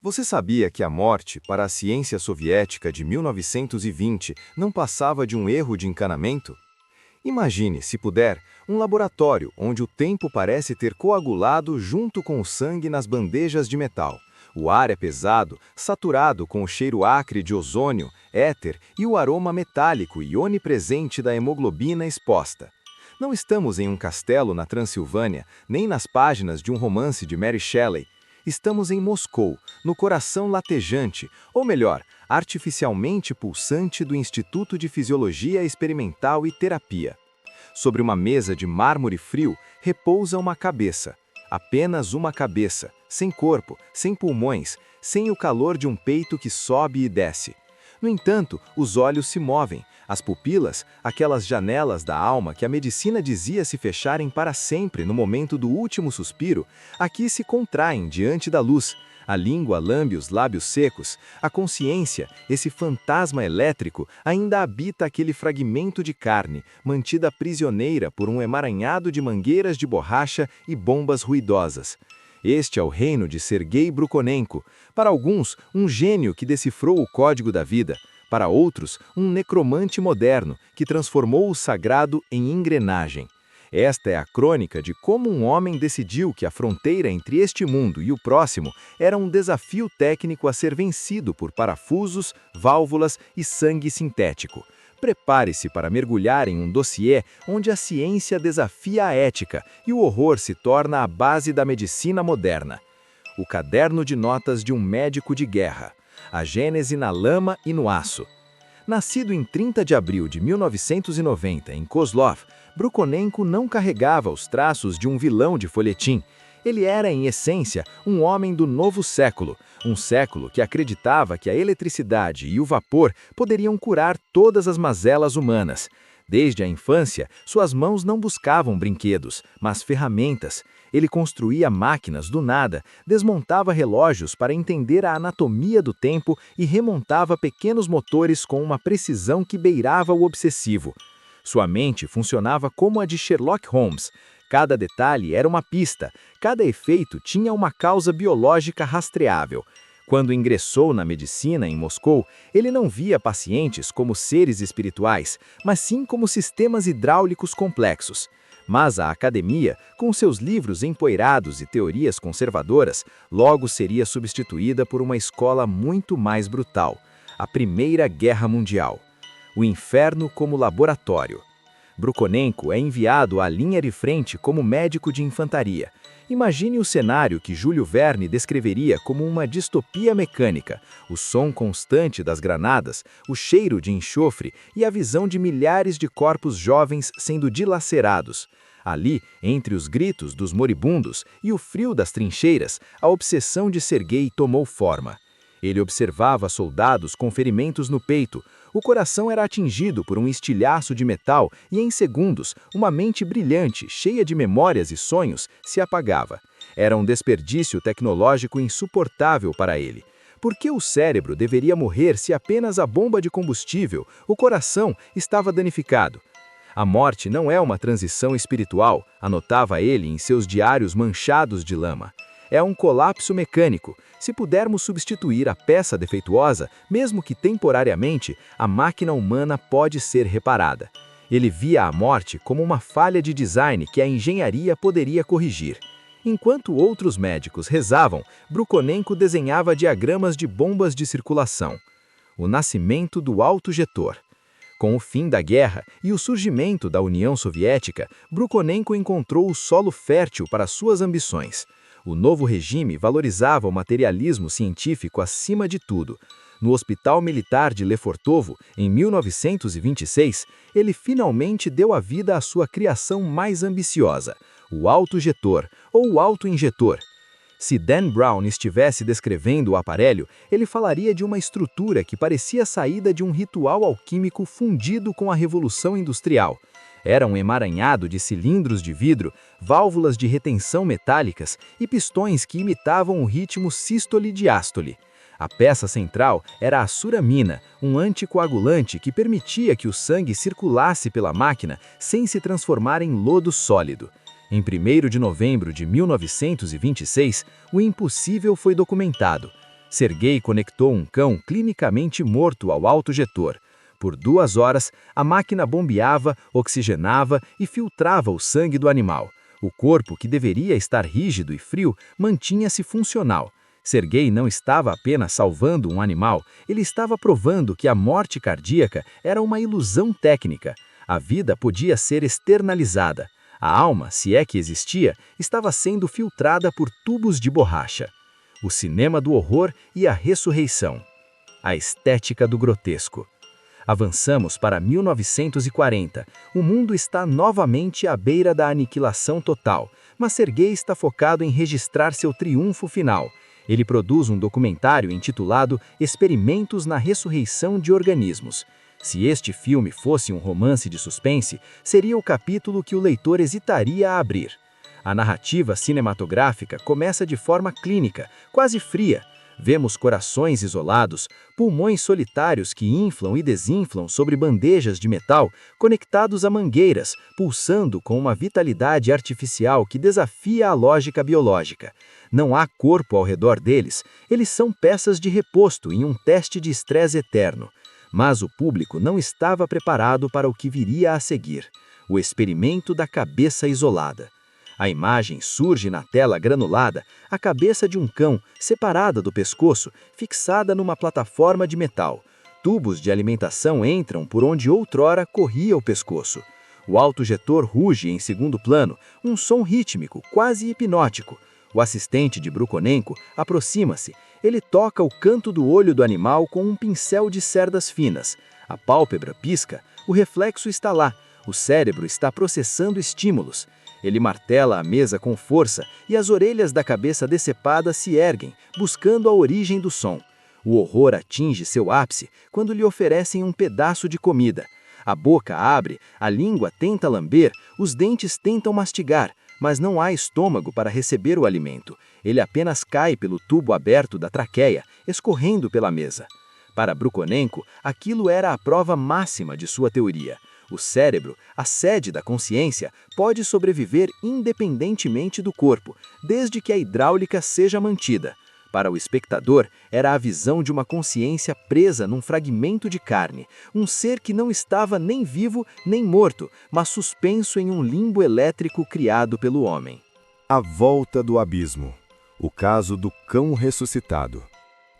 Você sabia que a morte, para a ciência soviética de 1920, não passava de um erro de encanamento? Imagine, se puder, um laboratório onde o tempo parece ter coagulado junto com o sangue nas bandejas de metal. O ar é pesado, saturado com o cheiro acre de ozônio, éter e o aroma metálico e onipresente da hemoglobina exposta. Não estamos em um castelo na Transilvânia, nem nas páginas de um romance de Mary Shelley. Estamos em Moscou, no coração latejante, ou melhor, artificialmente pulsante do Instituto de Fisiologia Experimental e Terapia. Sobre uma mesa de mármore frio repousa uma cabeça. Apenas uma cabeça, sem corpo, sem pulmões, sem o calor de um peito que sobe e desce. No entanto, os olhos se movem, as pupilas, aquelas janelas da alma que a medicina dizia se fecharem para sempre no momento do último suspiro, aqui se contraem diante da luz. A língua lambe os lábios secos, a consciência, esse fantasma elétrico, ainda habita aquele fragmento de carne, mantida prisioneira por um emaranhado de mangueiras de borracha e bombas ruidosas. Este é o reino de Sergei Brukhonenko, para alguns, um gênio que decifrou o código da vida, para outros, um necromante moderno que transformou o sagrado em engrenagem. Esta é a crônica de como um homem decidiu que a fronteira entre este mundo e o próximo era um desafio técnico a ser vencido por parafusos, válvulas e sangue sintético. Prepare-se para mergulhar em um dossiê onde a ciência desafia a ética e o horror se torna a base da medicina moderna. O caderno de notas de um médico de guerra. A gênese na lama e no aço. Nascido em 30 de abril de 1990 em Kozlov, Brukhonenko não carregava os traços de um vilão de folhetim. Ele era, em essência, um homem do novo século, um século que acreditava que a eletricidade e o vapor poderiam curar todas as mazelas humanas. Desde a infância, suas mãos não buscavam brinquedos, mas ferramentas. Ele construía máquinas do nada, desmontava relógios para entender a anatomia do tempo e remontava pequenos motores com uma precisão que beirava o obsessivo. Sua mente funcionava como a de Sherlock Holmes. Cada detalhe era uma pista, cada efeito tinha uma causa biológica rastreável. Quando ingressou na medicina em Moscou, ele não via pacientes como seres espirituais, mas sim como sistemas hidráulicos complexos. Mas a academia, com seus livros empoeirados e teorias conservadoras, logo seria substituída por uma escola muito mais brutal, a Primeira Guerra Mundial. O inferno como laboratório. Brukhonenko é enviado à linha de frente como médico de infantaria. Imagine o cenário que Júlio Verne descreveria como uma distopia mecânica, o som constante das granadas, o cheiro de enxofre e a visão de milhares de corpos jovens sendo dilacerados. Ali, entre os gritos dos moribundos e o frio das trincheiras, a obsessão de Sergei tomou forma. Ele observava soldados com ferimentos no peito. O coração era atingido por um estilhaço de metal e, em segundos, uma mente brilhante, cheia de memórias e sonhos, se apagava. Era um desperdício tecnológico insuportável para ele. Por que o cérebro deveria morrer se apenas a bomba de combustível, o coração, estava danificado? A morte não é uma transição espiritual, anotava ele em seus diários manchados de lama. É um colapso mecânico. Se pudermos substituir a peça defeituosa, mesmo que temporariamente, a máquina humana pode ser reparada. Ele via a morte como uma falha de design que a engenharia poderia corrigir. Enquanto outros médicos rezavam, Brukhonenko desenhava diagramas de bombas de circulação. O nascimento do autojetor. Com o fim da guerra e o surgimento da União Soviética, Brukhonenko encontrou o solo fértil para suas ambições. O novo regime valorizava o materialismo científico acima de tudo. No Hospital Militar de Lefortovo, em 1926, ele finalmente deu a vida à sua criação mais ambiciosa, o autojetor, ou o autoinjetor. Se Dan Brown estivesse descrevendo o aparelho, ele falaria de uma estrutura que parecia saída de um ritual alquímico fundido com a Revolução Industrial. Era um emaranhado de cilindros de vidro, válvulas de retenção metálicas e pistões que imitavam o ritmo sístole-diástole. A peça central era a suramina, um anticoagulante que permitia que o sangue circulasse pela máquina sem se transformar em lodo sólido. Em 1º de novembro de 1926, o impossível foi documentado. Sergei conectou um cão clinicamente morto ao autojetor. Por 2 horas, a máquina bombeava, oxigenava e filtrava o sangue do animal. O corpo, que deveria estar rígido e frio, mantinha-se funcional. Sergei não estava apenas salvando um animal, ele estava provando que a morte cardíaca era uma ilusão técnica. A vida podia ser externalizada. A alma, se é que existia, estava sendo filtrada por tubos de borracha. O cinema do horror e a ressurreição. A estética do grotesco. Avançamos para 1940. O mundo está novamente à beira da aniquilação total, mas Sergei está focado em registrar seu triunfo final. Ele produz um documentário intitulado Experimentos na Ressurreição de Organismos. Se este filme fosse um romance de suspense, seria o capítulo que o leitor hesitaria a abrir. A narrativa cinematográfica começa de forma clínica, quase fria. Vemos corações isolados, pulmões solitários que inflam e desinflam sobre bandejas de metal conectados a mangueiras, pulsando com uma vitalidade artificial que desafia a lógica biológica. Não há corpo ao redor deles, eles são peças de reposto em um teste de estresse eterno. Mas o público não estava preparado para o que viria a seguir: o experimento da cabeça isolada. A imagem surge na tela granulada, a cabeça de um cão, separada do pescoço, fixada numa plataforma de metal. Tubos de alimentação entram por onde outrora corria o pescoço. O autojetor ruge em segundo plano, um som rítmico, quase hipnótico. O assistente de Brukhonenko aproxima-se. Ele toca o canto do olho do animal com um pincel de cerdas finas. A pálpebra pisca, o reflexo está lá. O cérebro está processando estímulos. Ele martela a mesa com força e as orelhas da cabeça decepada se erguem, buscando a origem do som. O horror atinge seu ápice quando lhe oferecem um pedaço de comida. A boca abre, a língua tenta lamber, os dentes tentam mastigar, mas não há estômago para receber o alimento. Ele apenas cai pelo tubo aberto da traqueia, escorrendo pela mesa. Para Brukhonenko, aquilo era a prova máxima de sua teoria. O cérebro, a sede da consciência, pode sobreviver independentemente do corpo, desde que a hidráulica seja mantida. Para o espectador, era a visão de uma consciência presa num fragmento de carne, um ser que não estava nem vivo nem morto, mas suspenso em um limbo elétrico criado pelo homem. A volta do abismo. O caso do cão ressuscitado.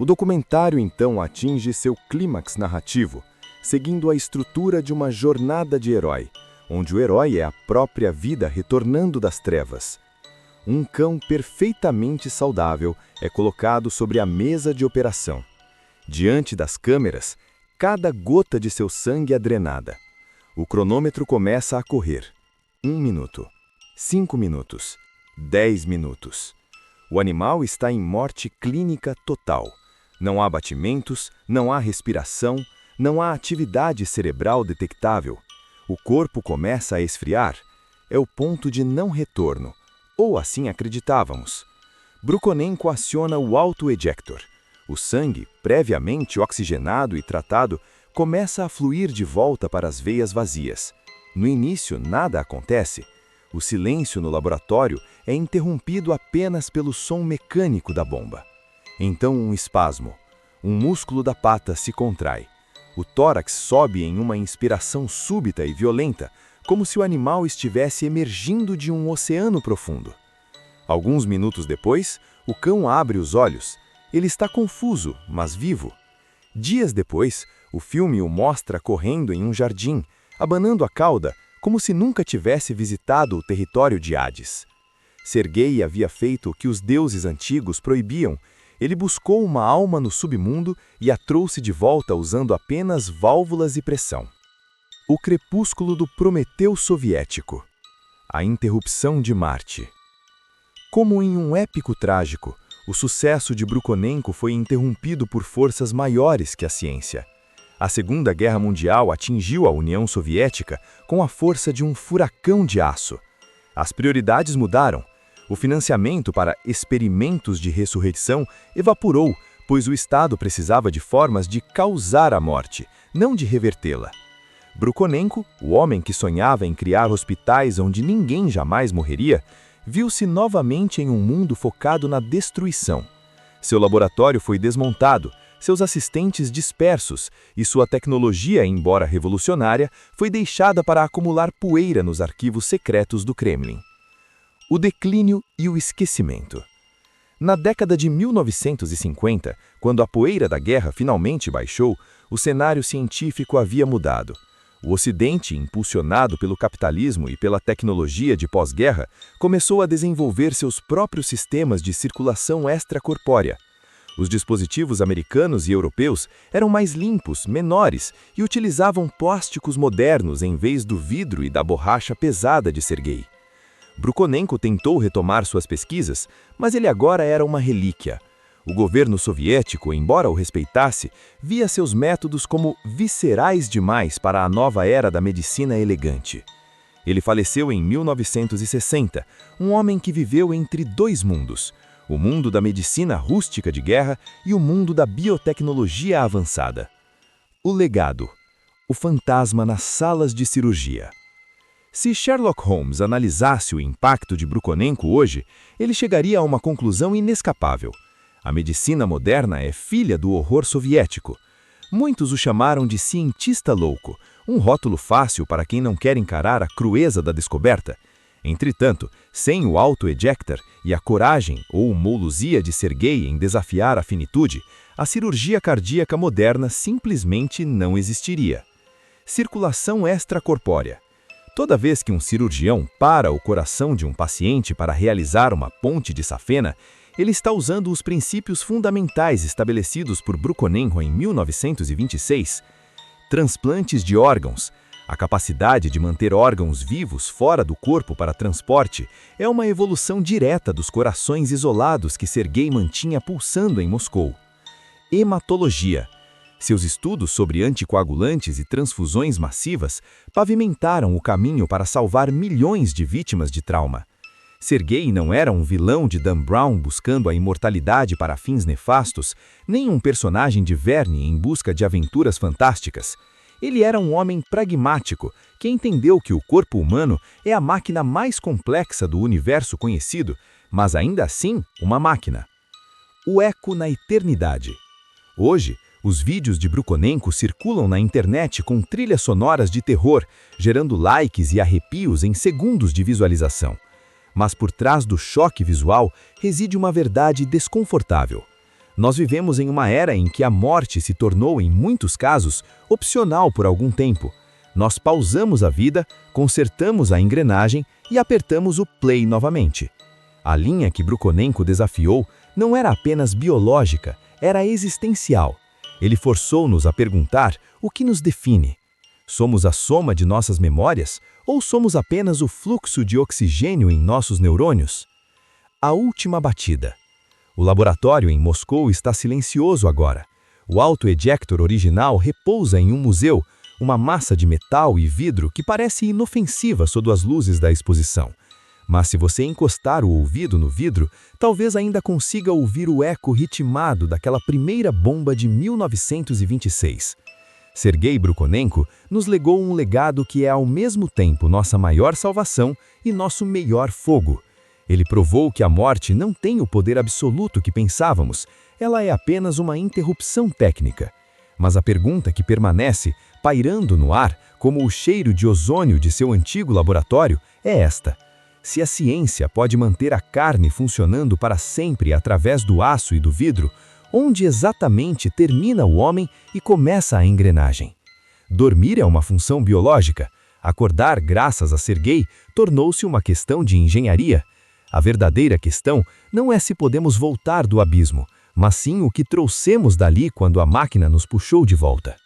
O documentário então atinge seu clímax narrativo, seguindo a estrutura de uma jornada de herói, onde o herói é a própria vida retornando das trevas. Um cão perfeitamente saudável é colocado sobre a mesa de operação. Diante das câmeras, cada gota de seu sangue é drenada. O cronômetro começa a correr. 1 minuto, 5 minutos, 10 minutos. O animal está em morte clínica total. Não há batimentos, não há respiração, não há atividade cerebral detectável. O corpo começa a esfriar. É o ponto de não retorno, ou assim acreditávamos. Brukhonenko aciona o auto-ejector. O sangue, previamente oxigenado e tratado, começa a fluir de volta para as veias vazias. No início, nada acontece. O silêncio no laboratório é interrompido apenas pelo som mecânico da bomba. Então um espasmo. Um músculo da pata se contrai. O tórax sobe em uma inspiração súbita e violenta, como se o animal estivesse emergindo de um oceano profundo. Alguns minutos depois, o cão abre os olhos. Ele está confuso, mas vivo. Dias depois, o filme o mostra correndo em um jardim, abanando a cauda, como se nunca tivesse visitado o território de Hades. Sergei havia feito o que os deuses antigos proibiam. Ele buscou uma alma no submundo e a trouxe de volta usando apenas válvulas e pressão. O crepúsculo do Prometeu soviético. A interrupção de Marte. Como em um épico trágico, o sucesso de Brukhonenko foi interrompido por forças maiores que a ciência. A Segunda Guerra Mundial atingiu a União Soviética com a força de um furacão de aço. As prioridades mudaram. O financiamento para experimentos de ressurreição evaporou, pois o Estado precisava de formas de causar a morte, não de revertê-la. Brukhonenko, o homem que sonhava em criar hospitais onde ninguém jamais morreria, viu-se novamente em um mundo focado na destruição. Seu laboratório foi desmontado, seus assistentes dispersos e sua tecnologia, embora revolucionária, foi deixada para acumular poeira nos arquivos secretos do Kremlin. O declínio e o esquecimento. Na década de 1950, quando a poeira da guerra finalmente baixou, o cenário científico havia mudado. O Ocidente, impulsionado pelo capitalismo e pela tecnologia de pós-guerra, começou a desenvolver seus próprios sistemas de circulação extracorpórea. Os dispositivos americanos e europeus eram mais limpos, menores e utilizavam plásticos modernos em vez do vidro e da borracha pesada de Sergei. Brukhonenko tentou retomar suas pesquisas, mas ele agora era uma relíquia. O governo soviético, embora o respeitasse, via seus métodos como viscerais demais para a nova era da medicina elegante. Ele faleceu em 1960, um homem que viveu entre dois mundos, o mundo da medicina rústica de guerra e o mundo da biotecnologia avançada. O legado. O fantasma nas salas de cirurgia. Se Sherlock Holmes analisasse o impacto de Brukhonenko hoje, ele chegaria a uma conclusão inescapável. A medicina moderna é filha do horror soviético. Muitos o chamaram de cientista louco, um rótulo fácil para quem não quer encarar a crueza da descoberta. Entretanto, sem o auto-ejector e a coragem ou moulousia de Sergei em desafiar a finitude, a cirurgia cardíaca moderna simplesmente não existiria. Circulação extracorpórea. Toda vez que um cirurgião para o coração de um paciente para realizar uma ponte de safena, ele está usando os princípios fundamentais estabelecidos por Brukhonenko em 1926. Transplantes de órgãos. A capacidade de manter órgãos vivos fora do corpo para transporte é uma evolução direta dos corações isolados que Sergei mantinha pulsando em Moscou. Hematologia. Seus estudos sobre anticoagulantes e transfusões massivas pavimentaram o caminho para salvar milhões de vítimas de trauma. Sergei não era um vilão de Dan Brown buscando a imortalidade para fins nefastos, nem um personagem de Verne em busca de aventuras fantásticas. Ele era um homem pragmático que entendeu que o corpo humano é a máquina mais complexa do universo conhecido, mas ainda assim uma máquina. O eco na eternidade. Hoje, os vídeos de Brukhonenko circulam na internet com trilhas sonoras de terror, gerando likes e arrepios em segundos de visualização. Mas por trás do choque visual reside uma verdade desconfortável. Nós vivemos em uma era em que a morte se tornou, em muitos casos, opcional por algum tempo. Nós pausamos a vida, consertamos a engrenagem e apertamos o play novamente. A linha que Brukhonenko desafiou não era apenas biológica, era existencial. Ele forçou-nos a perguntar o que nos define. Somos a soma de nossas memórias ou somos apenas o fluxo de oxigênio em nossos neurônios? A última batida. O laboratório em Moscou está silencioso agora. O auto-ejector original repousa em um museu, uma massa de metal e vidro que parece inofensiva sob as luzes da exposição. Mas se você encostar o ouvido no vidro, talvez ainda consiga ouvir o eco ritmado daquela primeira bomba de 1926. Sergei Brukhonenko nos legou um legado que é ao mesmo tempo nossa maior salvação e nosso melhor fogo. Ele provou que a morte não tem o poder absoluto que pensávamos, ela é apenas uma interrupção técnica. Mas a pergunta que permanece, pairando no ar, como o cheiro de ozônio de seu antigo laboratório, é esta. Se a ciência pode manter a carne funcionando para sempre através do aço e do vidro, onde exatamente termina o homem e começa a engrenagem? Dormir é uma função biológica. Acordar, graças a Sergei, tornou-se uma questão de engenharia. A verdadeira questão não é se podemos voltar do abismo, mas sim o que trouxemos dali quando a máquina nos puxou de volta.